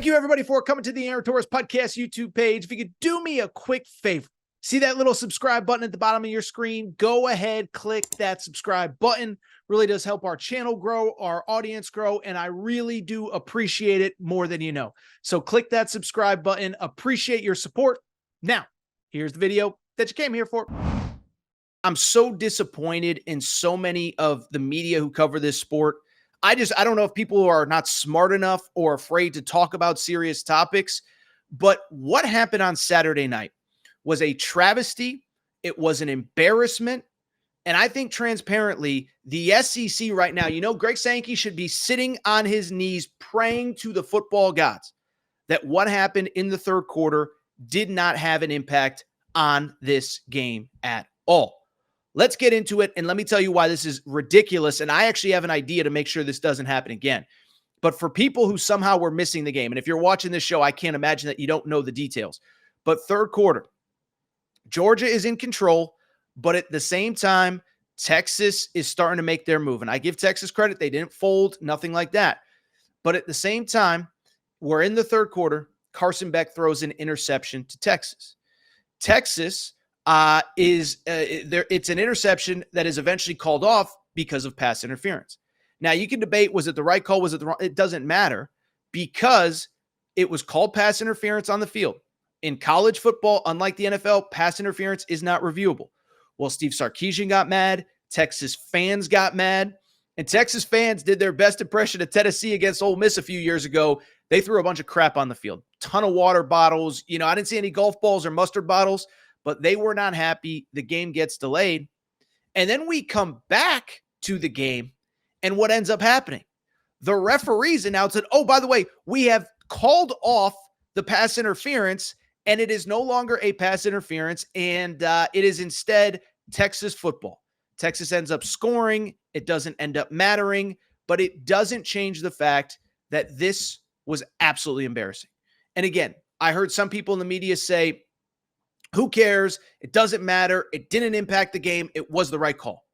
Thank you, everybody, for coming to the Aaron Torres Podcast YouTube page. If you could do me a quick favor, see that little subscribe button at the bottom of your screen? Go ahead, click that subscribe button. Really does help our channel grow, our audience grow, and I really do appreciate it more than you know. So click that subscribe button. Appreciate your support. Now, here's the video that you came here for. I'm so disappointed in so many of the media who cover this sport. I don't know if people are not smart enough or afraid to talk about serious topics, but what happened on Saturday night was a travesty. It was an embarrassment. And I think transparently, the SEC right now, Greg Sankey should be sitting on his knees praying to the football gods that what happened in the third quarter did not have an impact on this game at all. Let's get into it, and let me tell you why this is ridiculous, and I actually have an idea to make sure this doesn't happen again. But for people who somehow were missing the game, and if you're watching this show, I can't imagine that you don't know the details. But third quarter, Georgia is in control, but at the same time, Texas is starting to make their move. And I give Texas credit. They didn't fold, nothing like that. But at the same time, we're in the third quarter. Carson Beck throws an interception to Texas. Texas it's an interception that is eventually called off because of pass interference. Now, you can debate, was it the right call? Was it the wrong? It doesn't matter because it was called pass interference on the field. In college football, unlike the NFL, pass interference is not reviewable. Well, Steve Sarkisian got mad. Texas fans got mad. And Texas fans did their best impression of Tennessee against Ole Miss a few years ago. They threw a bunch of crap on the field. Ton of water bottles. I didn't see any golf balls or mustard bottles, but they were not happy. The game gets delayed. And then we come back to the game, and what ends up happening? The referees announced that, oh, by the way, we have called off the pass interference, and it is no longer a pass interference, and it is instead Texas football. Texas ends up scoring. It doesn't end up mattering, but it doesn't change the fact that this was absolutely embarrassing. And again, I heard some people in the media say, who cares? It doesn't matter. It didn't impact the game. It was the right call.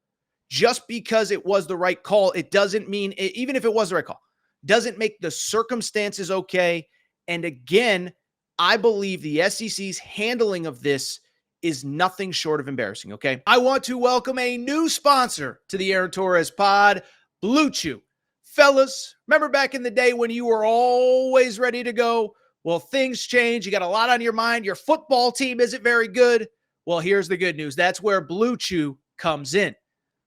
Just because it was the right call, it doesn't mean, even if it was the right call, doesn't make the circumstances okay. And again, I believe the SEC's handling of this is nothing short of embarrassing, okay? I want to welcome a new sponsor to the Aaron Torres pod, Blue Chew. Fellas, remember back in the day when you were always ready to go? Well, things change. You got a lot on your mind. Your football team isn't very good. Well, here's the good news. That's where Blue Chew comes in.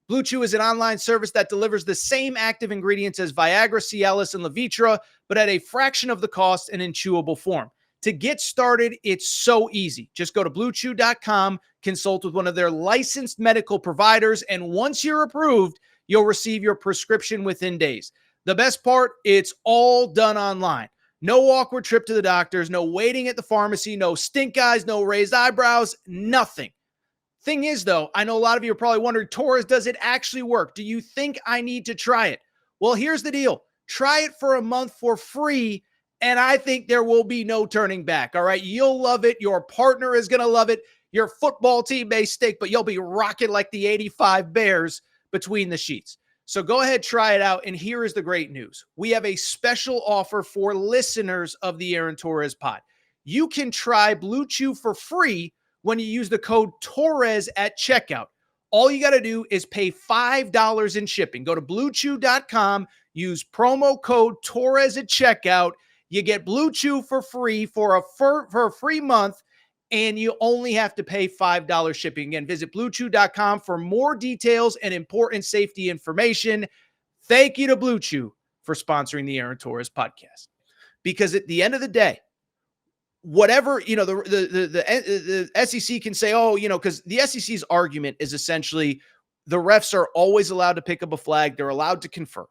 Blue Chew is an online service that delivers the same active ingredients as Viagra, Cialis, and Levitra, but at a fraction of the cost and in chewable form. To get started, it's so easy. Just go to BlueChew.com, consult with one of their licensed medical providers, and once you're approved, you'll receive your prescription within days. The best part, it's all done online. No awkward trip to the doctors, no waiting at the pharmacy, no stink eyes, no raised eyebrows, nothing. Thing is, though, I know a lot of you are probably wondering, Torres, does it actually work? Do you think I need to try it? Well, here's the deal. Try it for a month for free, and I think there will be no turning back, all right? You'll love it. Your partner is going to love it. Your football team may stink, but you'll be rocking like the 85 Bears between the sheets. So go ahead, try it out, and here is the great news. We have a special offer for listeners of the Aaron Torres pod. You can try Blue Chew for free when you use the code Torres at checkout. All you got to do is pay $5 in shipping. Go to BlueChew.com, use promo code Torres at checkout. You get Blue Chew for free for a free month, and you only have to pay $5 shipping. Again, visit BlueChew.com for more details and important safety information. Thank you to Blue Chew for sponsoring the Aaron Torres podcast. Because at the end of the day, whatever, the SEC can say, because the SEC's argument is essentially the refs are always allowed to pick up a flag. They're allowed to confer.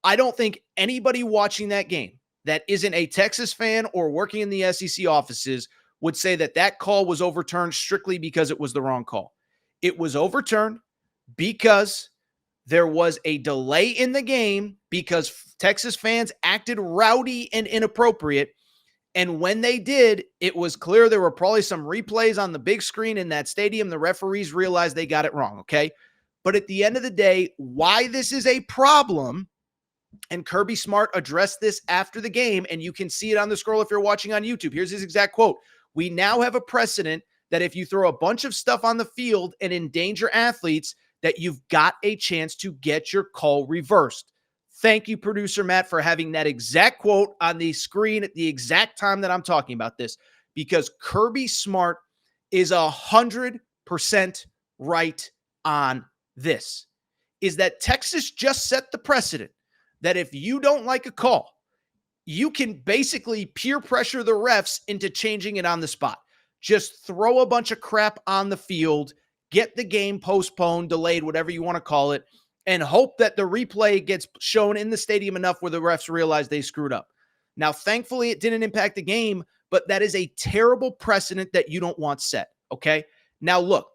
I don't think anybody watching that game that isn't a Texas fan or working in the SEC offices would say that that call was overturned strictly because it was the wrong call. It was overturned because there was a delay in the game because Texas fans acted rowdy and inappropriate. And when they did, it was clear there were probably some replays on the big screen in that stadium. The referees realized they got it wrong, okay? But at the end of the day, why this is a problem And Kirby Smart addressed this after the game, and you can see it on the scroll if you're watching on YouTube. Here's his exact quote. We now have a precedent that if you throw a bunch of stuff on the field and endanger athletes, that you've got a chance to get your call reversed. Thank you, producer Matt, for having that exact quote on the screen at the exact time that I'm talking about this, because Kirby Smart is 100% right on this, is that Texas just set the precedent that if you don't like a call, you can basically peer pressure the refs into changing it on the spot. Just throw a bunch of crap on the field, get the game postponed, delayed, whatever you want to call it, and hope that the replay gets shown in the stadium enough where the refs realize they screwed up. Now, thankfully, it didn't impact the game, but that is a terrible precedent that you don't want set, okay? Now, look,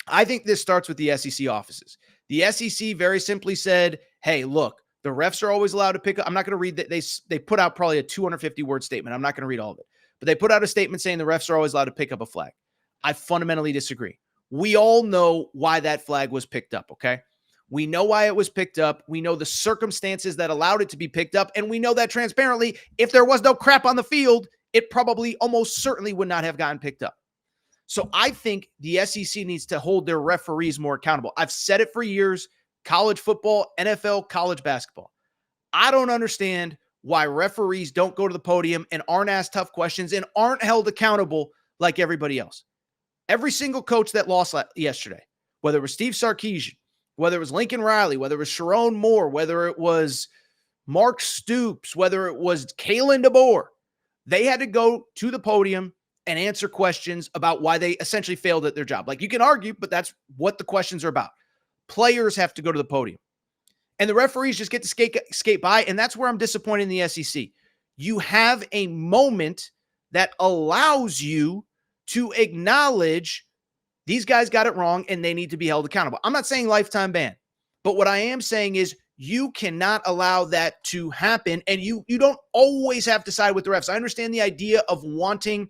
I think this starts with the SEC offices. The SEC very simply said, hey, look, the refs are always allowed to pick up. I'm not going to read that. They put out probably a 250-word statement. I'm not going to read all of it. But they put out a statement saying the refs are always allowed to pick up a flag. I fundamentally disagree. We all know why that flag was picked up, okay? We know why it was picked up. We know the circumstances that allowed it to be picked up. And we know that transparently, if there was no crap on the field, it probably almost certainly would not have gotten picked up. So I think the SEC needs to hold their referees more accountable. I've said it for years. College football, NFL, college basketball. I don't understand why referees don't go to the podium and aren't asked tough questions and aren't held accountable like everybody else. Every single coach that lost yesterday, whether it was Steve Sarkisian, whether it was Lincoln Riley, whether it was Sharon Moore, whether it was Mark Stoops, whether it was Kalen DeBoer, they had to go to the podium and answer questions about why they essentially failed at their job. Like, you can argue, but that's what the questions are about. Players have to go to the podium. And the referees just get to skate by, and that's where I'm disappointed in the SEC. You have a moment that allows you to acknowledge these guys got it wrong and they need to be held accountable. I'm not saying lifetime ban, but what I am saying is you cannot allow that to happen, and you don't always have to side with the refs. I understand the idea of wanting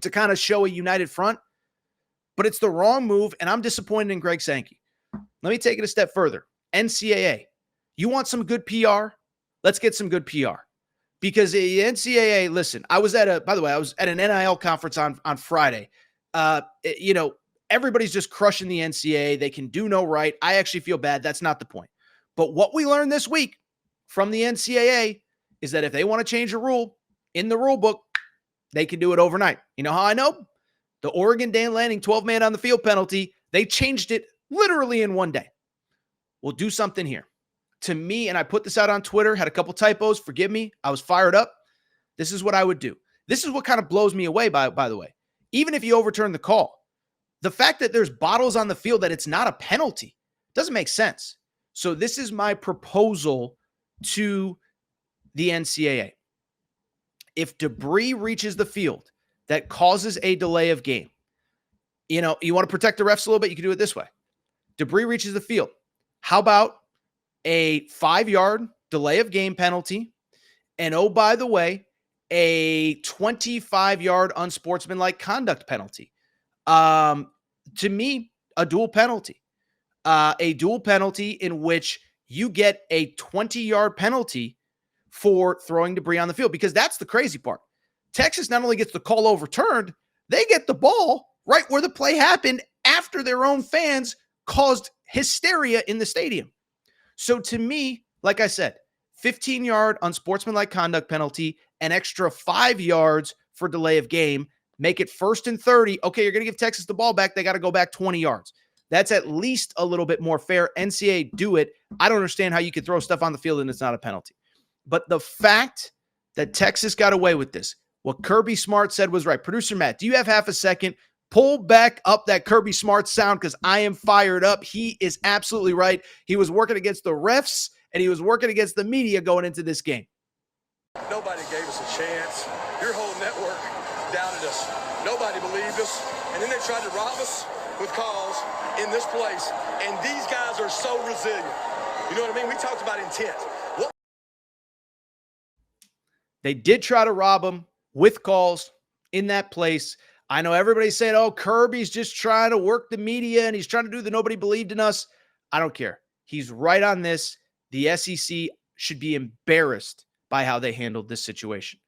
to kind of show a united front, but it's the wrong move, and I'm disappointed in Greg Sankey. Let me take it a step further. NCAA, you want some good PR? Let's get some good PR. Because the NCAA, listen, I was at an NIL conference on Friday. Everybody's just crushing the NCAA. They can do no right. I actually feel bad. That's not the point. But what we learned this week from the NCAA is that if they want to change a rule in the rule book, they can do it overnight. You know how I know? The Oregon Dan Lanning 12-man on the field penalty, they changed it literally in one day. We'll do something here. To me, and I put this out on Twitter, had a couple typos. Forgive me. I was fired up. This is what I would do. This is what kind of blows me away, by the way. Even if you overturn the call, the fact that there's bottles on the field, that it's not a penalty, doesn't make sense. So this is my proposal to the NCAA. If debris reaches the field that causes a delay of game, you want to protect the refs a little bit, you can do it this way. Debris reaches the field. How about a 5-yard delay of game penalty? And oh, by the way, a 25-yard unsportsmanlike conduct penalty. To me, a dual penalty. A dual penalty in which you get a 20-yard penalty for throwing debris on the field, because that's the crazy part. Texas not only gets the call overturned, they get the ball right where the play happened after their own fans caused hysteria in the stadium. So to me, like I said, 15-yard unsportsmanlike conduct penalty, an extra 5 yards for delay of game, make it 1st and 30. Okay, you're going to give Texas the ball back. They got to go back 20 yards. That's at least a little bit more fair. NCAA, do it. I don't understand how you could throw stuff on the field and it's not a penalty. But the fact that Texas got away with this, what Kirby Smart said was right. Producer Matt, do you have half a second? Pull back up that Kirby Smart sound, because I am fired up. He is absolutely right. He was working against the refs, and he was working against the media going into this game. Nobody gave us a chance. Your whole network doubted us. Nobody believed us. And then they tried to rob us with calls in this place. And these guys are so resilient. You know what I mean? We talked about intent. They did try to rob him with calls in that place. I know everybody's saying, oh, Kirby's just trying to work the media and he's trying to do the nobody believed in us. I don't care. He's right on this. The SEC should be embarrassed by how they handled this situation.